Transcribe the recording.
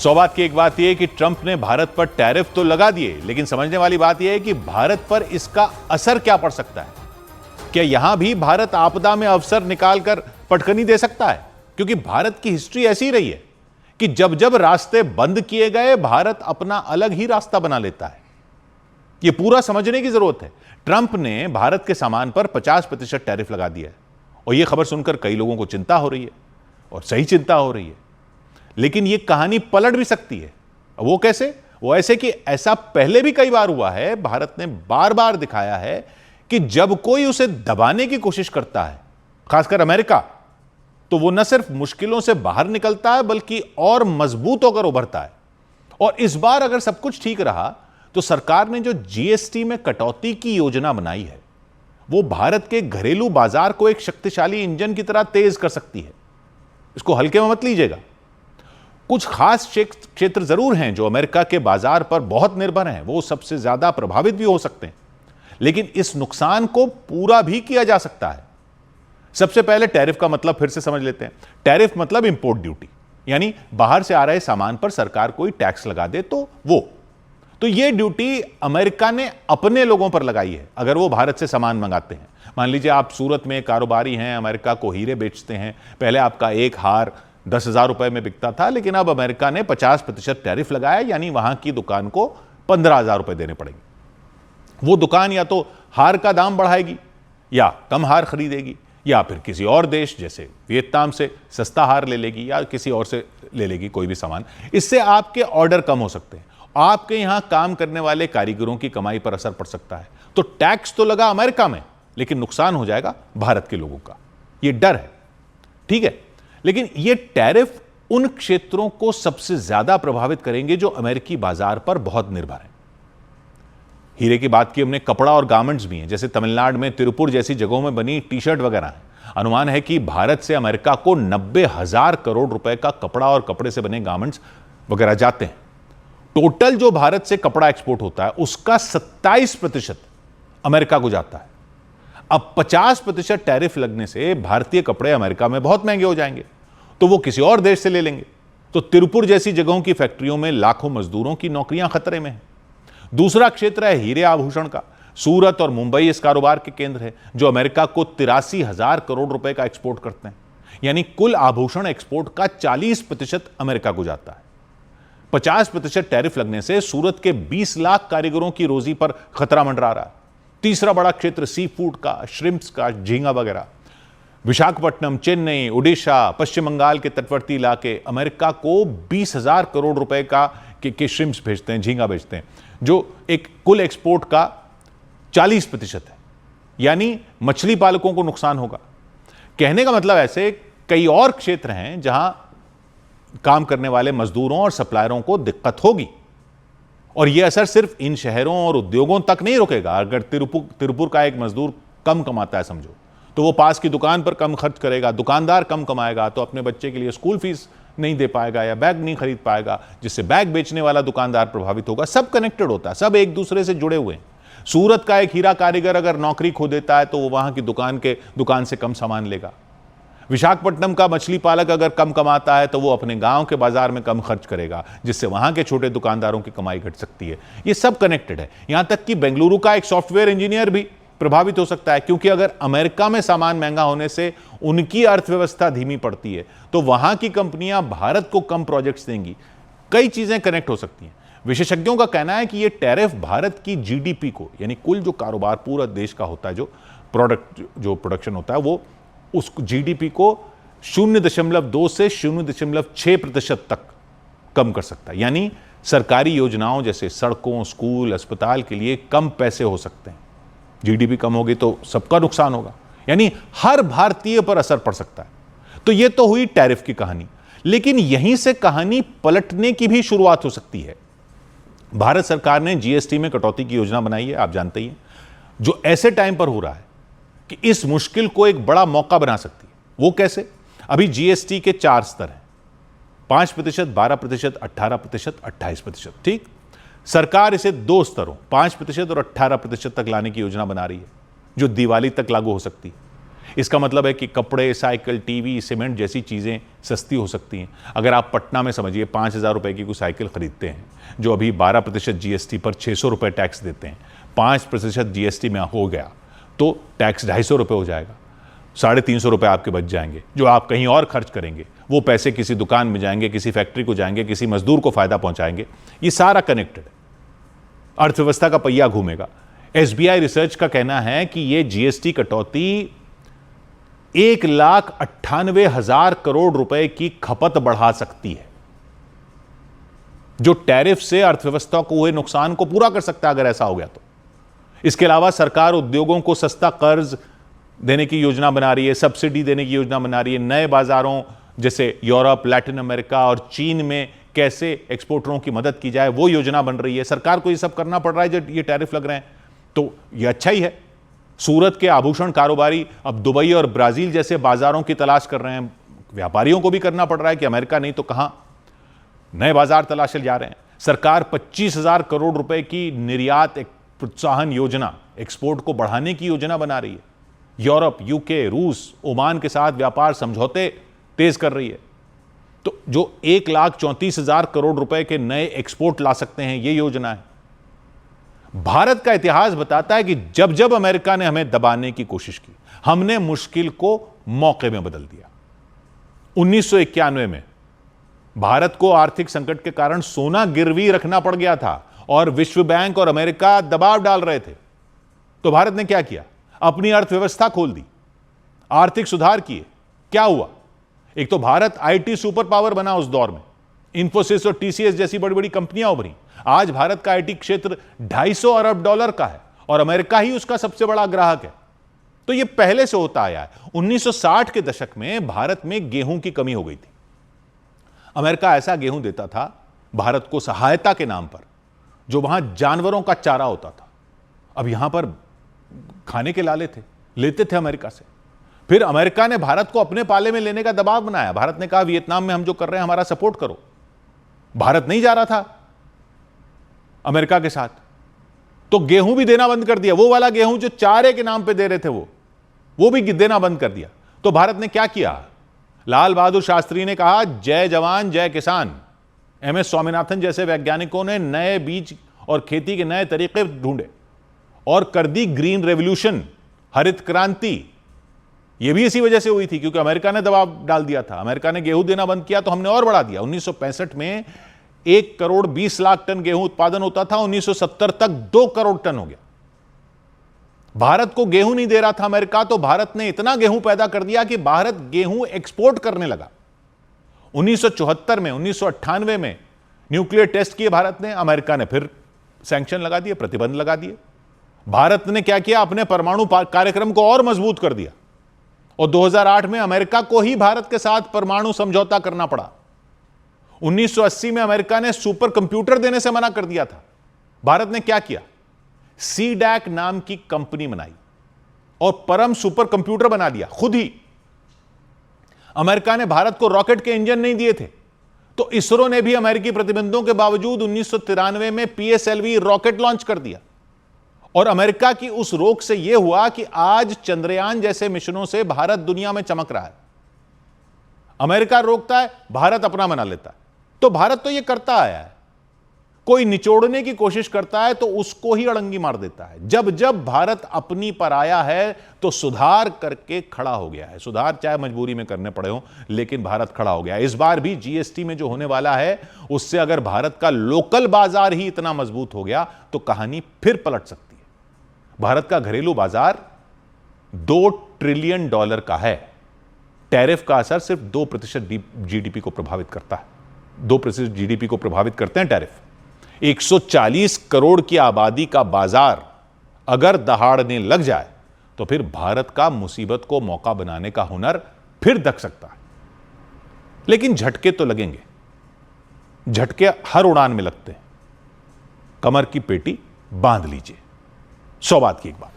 सौ बात की एक बात यह है कि ट्रंप ने भारत पर टैरिफ तो लगा दिए, लेकिन समझने वाली बात यह है कि भारत पर इसका असर क्या पड़ सकता है। क्या यहां भी भारत आपदा में अवसर निकालकर पटकनी दे सकता है? क्योंकि भारत की हिस्ट्री ऐसी रही है कि जब जब रास्ते बंद किए गए, भारत अपना अलग ही रास्ता बना लेता है। यह पूरा समझने की जरूरत है। ट्रंप ने भारत के सामान पर 50% टैरिफ लगा दिया है और यह खबर सुनकर कई लोगों को चिंता हो रही है, और सही चिंता हो रही है। लेकिन यह कहानी पलट भी सकती है। वो कैसे? वो ऐसे कि ऐसा पहले भी कई बार हुआ है। भारत ने बार बार दिखाया है कि जब कोई उसे दबाने की कोशिश करता है, खासकर अमेरिका, तो वो न सिर्फ मुश्किलों से बाहर निकलता है बल्कि और मजबूत होकर उभरता है। और इस बार अगर सब कुछ ठीक रहा तो सरकार ने जो जीएसटी में कटौती की योजना बनाई है, वो भारत के घरेलू बाजार को एक शक्तिशाली इंजन की तरह तेज कर सकती है। इसको हल्के में मत लीजिएगा। कुछ खास क्षेत्र जरूर हैं जो अमेरिका के बाजार पर बहुत निर्भर हैं, वो सबसे ज्यादा प्रभावित भी हो सकते हैं, लेकिन इस नुकसान को पूरा भी किया जा सकता है। सबसे पहले टैरिफ का मतलब फिर से समझ लेते हैं। टैरिफ मतलब इंपोर्ट ड्यूटी, यानी बाहर से आ रहे सामान पर सरकार कोई टैक्स लगा दे तो यह ड्यूटी अमेरिका ने अपने लोगों पर लगाई है अगर वो भारत से सामान मंगाते हैं। मान लीजिए आप सूरत में कारोबारी हैं, अमेरिका को हीरे बेचते हैं। पहले आपका एक हार 10,000 रुपए में बिकता था, लेकिन अब अमेरिका ने 50% टैरिफ लगाया, यानी वहां की दुकान को 15,000 रुपए देने पड़ेंगे। वो दुकान या तो हार का दाम बढ़ाएगी या कम हार खरीदेगी, या फिर किसी और देश जैसे वियतनाम से सस्ता हार ले लेगी या किसी और से ले लेगी कोई भी सामान। इससे आपके ऑर्डर कम हो सकते हैं, आपके यहां काम करने वाले कारीगरों की कमाई पर असर पड़ सकता है। तो टैक्स तो लगा अमेरिका में, लेकिन नुकसान हो जाएगा भारत के लोगों का। यह डर है, ठीक है। लेकिन यह टैरिफ उन क्षेत्रों को सबसे ज्यादा प्रभावित करेंगे जो अमेरिकी बाजार पर बहुत निर्भर हैं। हीरे की बात की हमने, कपड़ा और गारमेंट्स भी हैं, जैसे तमिलनाडु में तिरुपुर जैसी जगहों में बनी टी शर्ट वगैरह हैं। अनुमान है कि भारत से अमेरिका को 90,000 करोड़ रुपए का कपड़ा और कपड़े से बने गारमेंट्स वगैरह जाते हैं। टोटल जो भारत से कपड़ा एक्सपोर्ट होता है उसका 27% अमेरिका को जाता है। अब 50% टैरिफ लगने से भारतीय कपड़े अमेरिका में बहुत महंगे हो जाएंगे, तो वो किसी और देश से ले लेंगे। तो तिरुपुर जैसी जगहों की फैक्ट्रियों में लाखों मजदूरों की नौकरियां खतरे में हैं। दूसरा क्षेत्र है हीरे आभूषण का। सूरत और मुंबई इस कारोबार के केंद्र है, जो अमेरिका को 83,000 करोड़ रुपए का एक्सपोर्ट करते हैं। यानी कुल आभूषण एक्सपोर्ट का 40% अमेरिका को जाता है। 50% टैरिफ लगने से सूरत के 20 लाख कारीगरों की रोजी पर खतरा मंडरा रहा है। तीसरा बड़ा क्षेत्र सी फूड का, श्रिम्प्स का, झींगा वगैरह। विशाखापट्टनम, चेन्नई, ओडिशा, पश्चिम बंगाल के तटवर्ती इलाके अमेरिका को 20,000 करोड़ रुपए के श्रिम्प्स भेजते हैं, झींगा भेजते हैं, जो एक कुल एक्सपोर्ट का 40% है। यानी मछली पालकों को नुकसान होगा। कहने का मतलब ऐसे कई और क्षेत्र हैं जहां काम करने वाले मजदूरों और सप्लायरों को दिक्कत होगी, और यह असर सिर्फ इन शहरों और उद्योगों तक नहीं रुकेगा। अगर तिरुपुर का एक मजदूर कम कमाता है समझो, तो वो पास की दुकान पर कम खर्च करेगा, दुकानदार कम कमाएगा तो अपने बच्चे के लिए स्कूल फीस नहीं दे पाएगा या बैग नहीं खरीद पाएगा, जिससे बैग बेचने वाला दुकानदार प्रभावित होगा। सब कनेक्टेड होता है, सब एक दूसरे से जुड़े हुए हैं। सूरत का एक हीरा कारीगर अगर नौकरी खो देता है तो वो वहां की दुकान से कम सामान लेगा। विशाखापट्टनम का मछली पालक अगर कम कमाता है तो वो अपने गांव के बाजार में कम खर्च करेगा, जिससे वहां के छोटे दुकानदारों की कमाई घट सकती है। ये सब कनेक्टेड है। यहां तक कि बेंगलुरु का एक सॉफ्टवेयर इंजीनियर भी प्रभावित हो सकता है, क्योंकि अगर अमेरिका में सामान महंगा होने से उनकी अर्थव्यवस्था धीमी पड़ती है तो वहां की कंपनियां भारत को कम प्रोजेक्ट्स देंगी। कई चीजें कनेक्ट हो सकती हैं। विशेषज्ञों का कहना है कि यह टैरिफ भारत की जीडीपी को, यानी कुल जो कारोबार पूरा देश का होता है, जो प्रोडक्शन होता है, वो उस जीडीपी को 0.2 से 0.6% तक कम कर सकता है। यानी सरकारी योजनाओं जैसे सड़कों, स्कूल, अस्पताल के लिए कम पैसे हो सकते हैं। जीडीपी कम होगी तो सबका नुकसान होगा, यानी हर भारतीय पर असर पड़ सकता है। तो यह तो हुई टैरिफ की कहानी, लेकिन यहीं से कहानी पलटने की भी शुरुआत हो सकती है। भारत सरकार ने जीएसटी में कटौती की योजना बनाई है, आप जानते ही हैं, जो ऐसे टाइम पर हो रहा है कि इस मुश्किल को एक बड़ा मौका बना सकती है। वो कैसे? अभी जीएसटी के 4 स्तर हैं, 5%, 12%, 18%, 28%। ठीक, सरकार इसे 2 स्तरों 5% और 18% तक लाने की योजना बना रही है, जो दिवाली तक लागू हो सकती है। इसका मतलब है कि कपड़े, साइकिल, टीवी, सीमेंट जैसी चीज़ें सस्ती हो सकती हैं। अगर आप पटना में समझिए 5,000 रुपये की कोई साइकिल खरीदते हैं, जो अभी 12% जीएसटी पर 600 रुपये टैक्स देते हैं, 5% जीएसटी में हो गया तो टैक्स 250 रुपये हो जाएगा। 350 रुपये आपके बच जाएंगे, जो आप कहीं और खर्च करेंगे। वो पैसे किसी दुकान में जाएंगे, किसी फैक्ट्री को जाएंगे, किसी मजदूर को फायदा पहुंचाएंगे। ये सारा कनेक्टेड है, अर्थव्यवस्था का पहिया घूमेगा। एसबीआई रिसर्च का कहना है कि यह जीएसटी कटौती 1,98,000 करोड़ रुपए की खपत बढ़ा सकती है, जो टैरिफ से अर्थव्यवस्था को हुए नुकसान को पूरा कर सकता है अगर ऐसा हो गया तो। इसके अलावा सरकार उद्योगों को सस्ता कर्ज देने की योजना बना रही है, सब्सिडी देने की योजना बना रही है। नए बाजारों जैसे यूरोप, लैटिन अमेरिका और चीन में कैसे एक्सपोर्टरों की मदद की जाए, वो योजना बन रही है। सरकार को ये सब करना पड़ रहा है जब ये टैरिफ लग रहे हैं, तो ये अच्छा ही है। सूरत के आभूषण कारोबारी अब दुबई और ब्राजील जैसे बाजारों की तलाश कर रहे हैं। व्यापारियों को भी करना पड़ रहा है कि अमेरिका नहीं तो कहां, नए बाजार तलाशे जा रहे हैं। सरकार 25,000 करोड़ रुपए की निर्यात प्रोत्साहन योजना, एक्सपोर्ट को बढ़ाने की योजना बना रही है। यूरोप, यूके, रूस, ओमान के साथ व्यापार समझौते तेज कर रही है। तो जो 1,34,000 करोड़ रुपए के नए एक्सपोर्ट ला सकते हैं, ये योजना है। भारत का इतिहास बताता है कि जब जब अमेरिका ने हमें दबाने की कोशिश की, हमने मुश्किल को मौके में बदल दिया। 1991 में भारत को आर्थिक संकट के कारण सोना गिरवी रखना पड़ गया था और विश्व बैंक और अमेरिका दबाव डाल रहे थे। तो भारत ने क्या किया? अपनी अर्थव्यवस्था खोल दी, आर्थिक सुधार किए। क्या हुआ? एक तो भारत आईटी सुपर पावर बना उस दौर में, इंफोसिस और टीसीएस जैसी बड़ी बड़ी कंपनियां उभरी। आज भारत का आईटी क्षेत्र $250 अरब का है और अमेरिका ही उसका सबसे बड़ा ग्राहक है। तो यह पहले से होता आया है। 1960 के दशक में भारत में गेहूं की कमी हो गई थी। अमेरिका ऐसा गेहूं देता था भारत को सहायता के नाम पर, जो वहां जानवरों का चारा होता था। अब यहां पर खाने के लाले थे, लेते थे अमेरिका से। फिर अमेरिका ने भारत को अपने पाले में लेने का दबाव बनाया। भारत ने कहा वियतनाम में हम जो कर रहे हैं हमारा सपोर्ट करो। भारत नहीं जा रहा था अमेरिका के साथ, तो गेहूं भी देना बंद कर दिया। वो वाला गेहूं जो चारे के नाम पे दे रहे थे वो भी देना बंद कर दिया। तो भारत ने क्या किया? लाल बहादुर शास्त्री ने कहा जय जवान जय किसान। एमएस स्वामीनाथन जैसे वैज्ञानिकों ने नए बीज और खेती के नए तरीके ढूंढे और कर दी ग्रीन रेवोल्यूशन, हरित क्रांति। यह भी इसी वजह से हुई थी क्योंकि अमेरिका ने दबाव डाल दिया था। अमेरिका ने गेहूं देना बंद किया तो हमने और बढ़ा दिया। 1965 में 1,20,00,000 टन गेहूं उत्पादन होता था, 1970 तक 2 करोड़ टन हो गया। भारत को गेहूं नहीं दे रहा था अमेरिका, तो भारत ने इतना गेहूं पैदा कर दिया कि भारत गेहूं एक्सपोर्ट करने लगा। 1974 में, 1998 में न्यूक्लियर टेस्ट किए भारत ने, अमेरिका ने फिर सैंक्शन लगा दिए, प्रतिबंध लगा दिए। भारत ने क्या किया? अपने परमाणु कार्यक्रम को और मजबूत कर दिया और 2008 में अमेरिका को ही भारत के साथ परमाणु समझौता करना पड़ा। 1980 में अमेरिका ने सुपर कंप्यूटर देने से मना कर दिया था। भारत ने क्या किया? सीडैक नाम की कंपनी बनाई और परम सुपर कंप्यूटर बना दिया खुद ही। अमेरिका ने भारत को रॉकेट के इंजन नहीं दिए थे, तो इसरो ने भी अमेरिकी प्रतिबंधों के बावजूद 1993 में पीएसएलवी रॉकेट लॉन्च कर दिया। और अमेरिका की उस रोक से यह हुआ कि आज चंद्रयान जैसे मिशनों से भारत दुनिया में चमक रहा है। अमेरिका रोकता है, भारत अपना बना लेता है। तो भारत तो यह करता आया है, कोई निचोड़ने की कोशिश करता है तो उसको ही अड़ंगी मार देता है। जब जब भारत अपनी पर आया है तो सुधार करके खड़ा हो गया है। सुधार चाहे मजबूरी में करने पड़े हो, लेकिन भारत खड़ा हो गया है। इस बार भी जीएसटी में जो होने वाला है, उससे अगर भारत का लोकल बाजार ही इतना मजबूत हो गया तो कहानी फिर पलट सकती है। भारत का घरेलू बाजार $2 ट्रिलियन का है। टैरिफ का असर सिर्फ 2% जीडीपी को प्रभावित करता है। 2% जीडीपी को प्रभावित करते हैं टैरिफ। 140 करोड़ की आबादी का बाजार अगर दहाड़ने लग जाए तो फिर भारत का मुसीबत को मौका बनाने का हुनर फिर दख सकता है। लेकिन झटके तो लगेंगे, झटके हर उड़ान में लगते हैं। कमर की पेटी बांध लीजिए। 100 बात की एक बात।